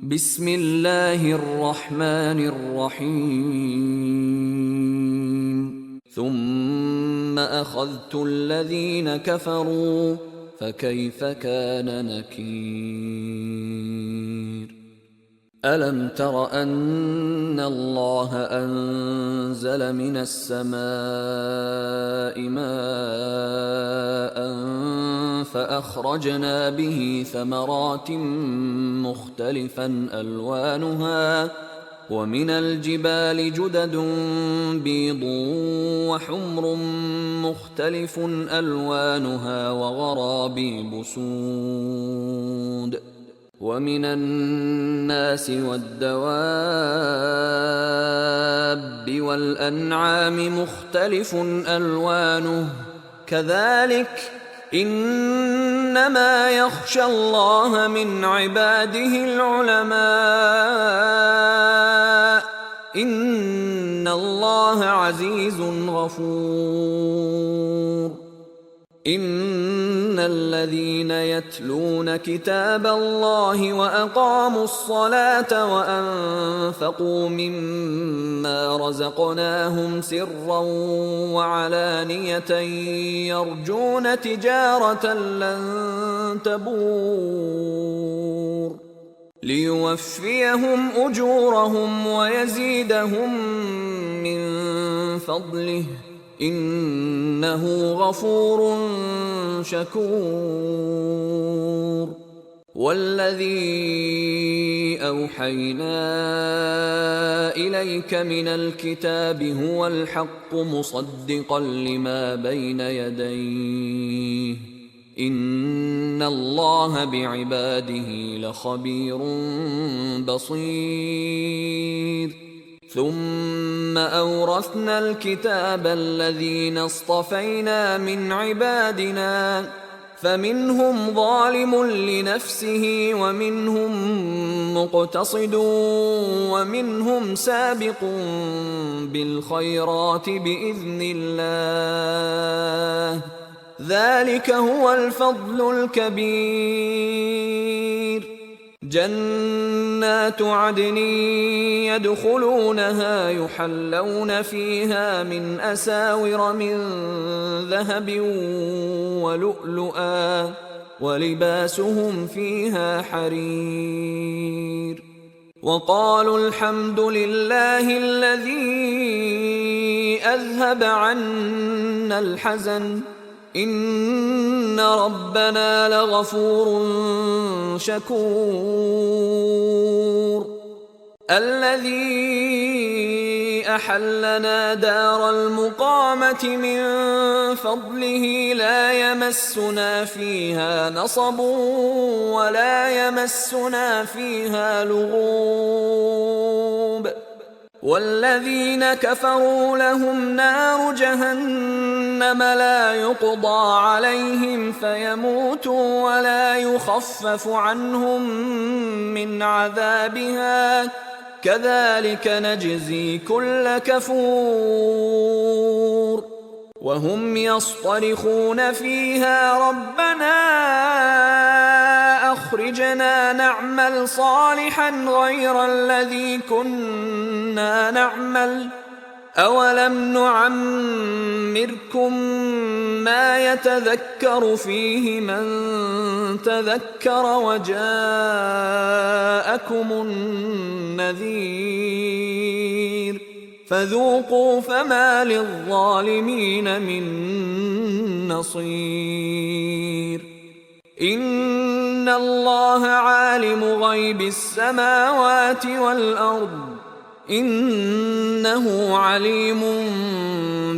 بسم الله الرحمن الرحيم ثم أخذت الذين كفروا فكيف كان نكير ألم تر أن الله أنزل من السماء ماء فأخرجنا به ثمرات مختلفا ألوانها ومن الجبال جدد بيض وحمر مختلف ألوانها وغرابيب سود ومن الناس والدواب والأنعام مختلف ألوانه كذلك إنما يخشى الله من عباده العلماء إن الله عزيز غفور إن الذين يتلون كتاب الله وأقاموا الصلاة وأنفقوا مما رزقناهم سرا وعلانية يرجون تجارة لن تبور ليوفيهم أجورهم ويزيدهم من فضله إنه غفور شكور والذي أوحينا إليك من الكتاب هو الحق مصدقا لما بين يديه إن الله بعباده لخبير بصير ثم أورثنا الكتاب الذين اصطفينا من عبادنا فمنهم ظالم لنفسه ومنهم مقتصد ومنهم سابق بالخيرات بإذن الله ذلك هو الفضل الكبير جنات عدن يدخلونها يحلون فيها من أساور من ذهب ولؤلؤا ولباسهم فيها حرير وقالوا الحمد لله الذي أذهب عنا الحزن إن ربنا لغفور شكور الذي أحلنا دار المقامة من فضله لا يمسنا فيها نصب ولا يمسنا فيها لغوب والذين كفروا لهم نار جهنم لا يقضى عليهم فيموتوا ولا يخفف عنهم من عذابها كذلك نجزي كل كفور وهم يصطرخون فيها ربنا أخرجنا نعمل صالحا غير الذي كنا نعمل أولم نعمركم ما يتذكر فيه من تذكر وجاءكم النذير فذوقوا فما للظالمين من نصير إن الله عالم غيب السماوات والأرض إنه عليم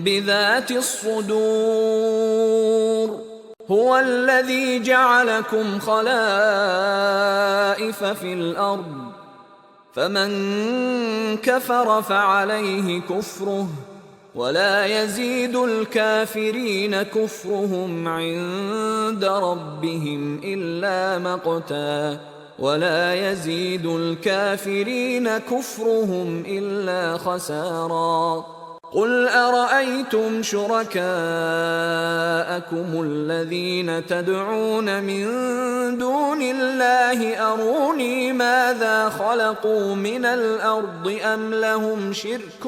بذات الصدور هو الذي جعلكم خلائف في الأرض فمن كفر فعليه كفره ولا يزيد الكافرين كفرهم عند ربهم إلا مقتا ولا يزيد الكافرين كفرهم إلا خسارا قل أرأيتم شركاءكم الذين تدعون من دون الله أروني ماذا خلقوا من الأرض أم لهم شرك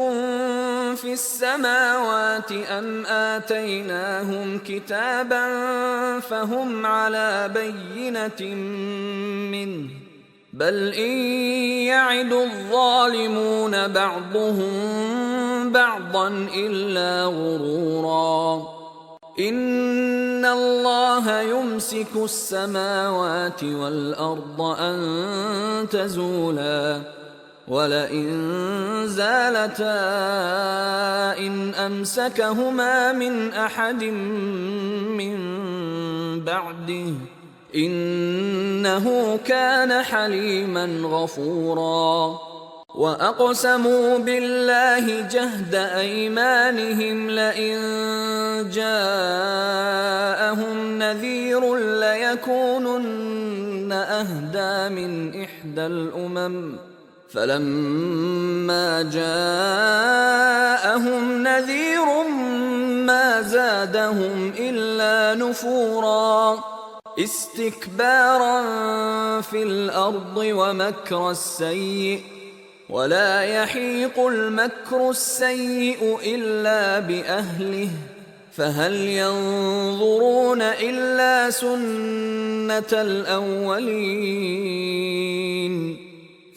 في السماوات أم آتيناهم كتابا فهم على بينة منه بل إن يعد الظالمون بعضهم بعضا إلا غرورا إن الله يمسك السماوات والأرض أن تزولا ولئن زالتا إن أمسكهما من أحد من بعده إنه كان حليما غفورا وأقسموا بالله جهد أيمانهم لئن جاءهم نذير ليكونن أهدى من إحدى الأمم فلما جاءهم نذير ما زادهم إلا نفورا استكبارا في الأرض ومكر السيء ولا يحيق المكر السيء إلا بأهله فهل ينظرون إلا سنة الأولين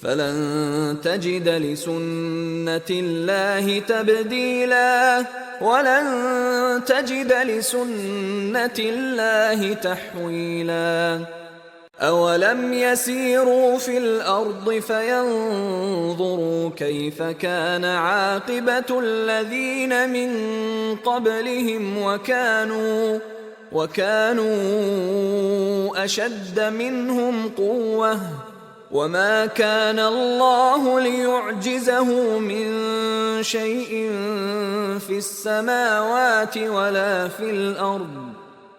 فلن تجد لسنة الله تبديلا ولن تجد لسنة الله تحويلا أولم يسيروا في الأرض فينظروا كيف كان عاقبة الذين من قبلهم وكانوا أشد منهم قوة وما كان الله ليعجزه من شيء في السماوات ولا في الأرض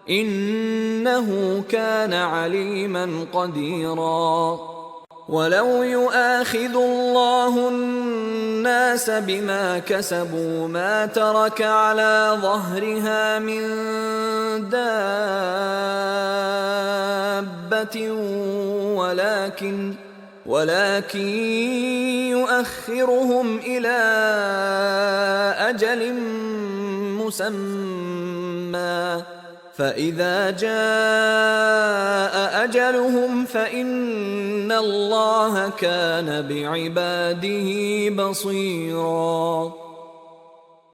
إنه كان عليما قديرا ولو يؤاخذ الله الناس بما كسبوا ما ترك على ظهرها من دابة ولكن يؤخرهم إلى أجل مسمى فإذا جاء أجلهم فإن الله كان بعباده بصيراً